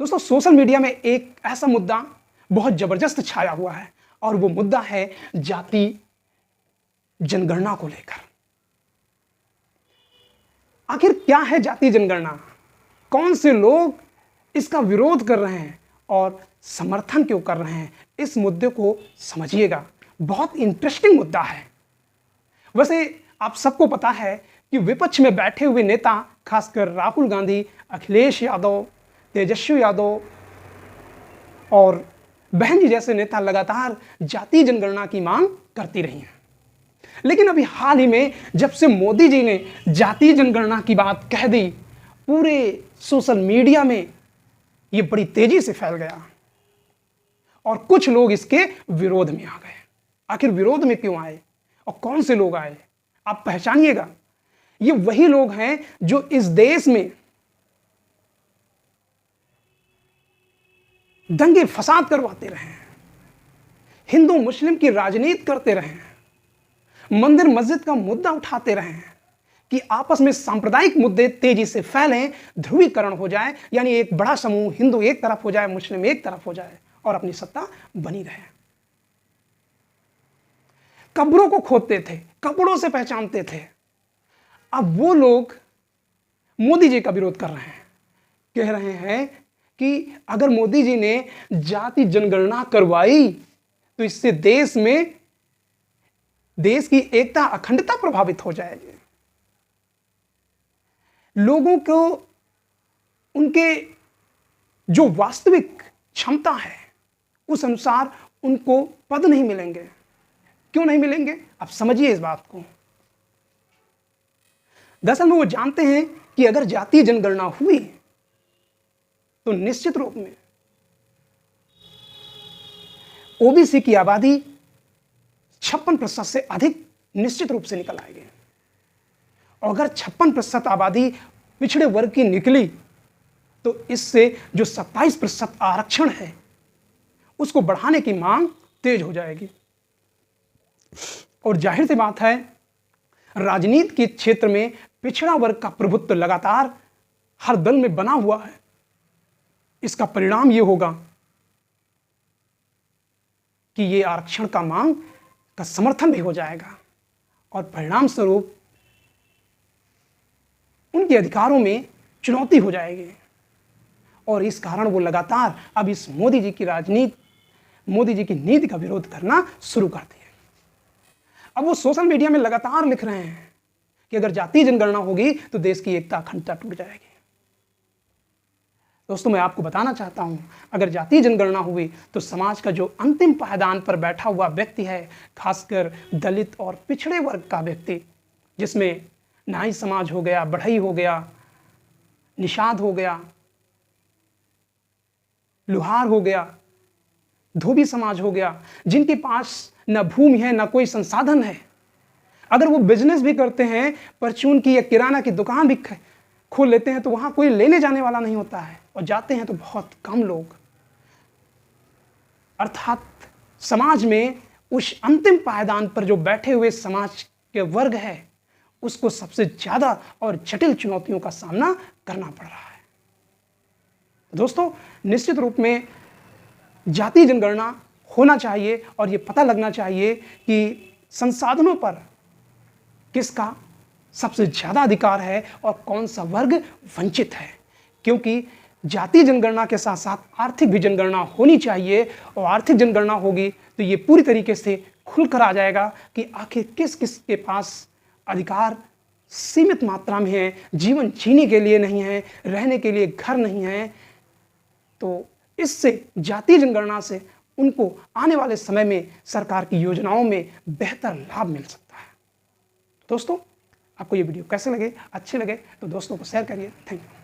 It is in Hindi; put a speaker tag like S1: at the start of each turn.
S1: दोस्तों, सोशल मीडिया में एक ऐसा मुद्दा बहुत जबरदस्त छाया हुआ है और वो मुद्दा है जाति जनगणना को लेकर। आखिर क्या है जाति जनगणना? कौन से लोग इसका विरोध कर रहे हैं और समर्थन क्यों कर रहे हैं? इस मुद्दे को समझिएगा, बहुत इंटरेस्टिंग मुद्दा है। वैसे आप सबको पता है कि विपक्ष में बैठे हुए नेता, खासकर राहुल गांधी, अखिलेश यादव, तेजस्वी यादव और बहन जी जैसे नेता लगातार जाति जनगणना की मांग करती रही हैं। लेकिन अभी हाल ही में जब से मोदी जी ने जाति जनगणना की बात कह दी, पूरे सोशल मीडिया में ये बड़ी तेजी से फैल गया और कुछ लोग इसके विरोध में आ गए। आखिर विरोध में क्यों आए और कौन से लोग आए? आप पहचानिएगा, ये वही लोग हैं जो इस देश में दंगे फसाद करवाते रहे हैं, हिंदू मुस्लिम की राजनीति करते रहे हैं, मंदिर मस्जिद का मुद्दा उठाते रहे हैं कि आपस में सांप्रदायिक मुद्दे तेजी से फैलें, ध्रुवीकरण हो जाए, यानी एक बड़ा समूह हिंदू एक तरफ हो जाए, मुस्लिम एक तरफ हो जाए और अपनी सत्ता बनी रहे। कब्रों को खोदते थे, कपड़ों से पहचानते थे। अब वो लोग मोदी जी का विरोध कर रहे हैं, कह रहे हैं कि अगर मोदी जी ने जाति जनगणना करवाई तो इससे देश की एकता, अखंडता प्रभावित हो जाएगी। लोगों को उनके जो वास्तविक क्षमता है उस अनुसार उनको पद नहीं मिलेंगे। क्यों नहीं मिलेंगे? आप समझिए इस बात को। दरअसल में वो जानते हैं कि अगर जातीय जनगणना हुई तो निश्चित रूप में ओबीसी की आबादी 56% से अधिक निश्चित रूप से निकल आएगी। और अगर 56% आबादी पिछड़े वर्ग की निकली तो इससे जो 27% आरक्षण है उसको बढ़ाने की मांग तेज हो जाएगी। और जाहिर सी बात है, राजनीति के क्षेत्र में पिछड़ा वर्ग का प्रभुत्व लगातार हर दल में बना हुआ है। इसका परिणाम यह होगा कि यह आरक्षण का मांग का समर्थन भी हो जाएगा और परिणाम स्वरूप उनके अधिकारों में चुनौती हो जाएगी। और इस कारण वो लगातार अब इस मोदी जी की राजनीति, मोदी जी की नीति का विरोध करना शुरू कर दिया। अब वो सोशल मीडिया में लगातार लिख रहे हैं कि अगर जातीय जनगणना होगी तो देश की एकता, अखंडता टूट जाएगी। दोस्तों, मैं आपको बताना चाहता हूं, अगर जातीय जनगणना हुई तो समाज का जो अंतिम पायदान पर बैठा हुआ व्यक्ति है, खासकर दलित और पिछड़े वर्ग का व्यक्ति, जिसमें नाई समाज हो गया, बढ़ई हो गया, निषाद हो गया, लुहार हो गया, धोबी समाज हो गया, जिनके पास न भूमि है न कोई संसाधन है, अगर वो बिजनेस भी करते हैं, परचून की या किराना की दुकान भी खोल लेते हैं तो वहां कोई लेने जाने वाला नहीं होता है, और जाते हैं तो बहुत कम लोग। अर्थात समाज में उस अंतिम पायदान पर जो बैठे हुए समाज के वर्ग है उसको सबसे ज्यादा और जटिल चुनौतियों का सामना करना पड़ रहा है। दोस्तों, निश्चित रूप में जातीय जनगणना होना चाहिए और ये पता लगना चाहिए कि संसाधनों पर किसका सबसे ज्यादा अधिकार है और कौन सा वर्ग वंचित है, क्योंकि जातीय जनगणना के साथ साथ आर्थिक भी जनगणना होनी चाहिए। और आर्थिक जनगणना होगी तो ये पूरी तरीके से खुलकर आ जाएगा कि आखिर किस किस के पास अधिकार सीमित मात्रा में है, जीवन जीने के लिए नहीं है, रहने के लिए घर नहीं है। तो इससे जातीय जनगणना से उनको आने वाले समय में सरकार की योजनाओं में बेहतर लाभ मिल सकता है। दोस्तों, आपको ये वीडियो कैसे लगे? अच्छे लगे तो दोस्तों को शेयर करिए। Thank you.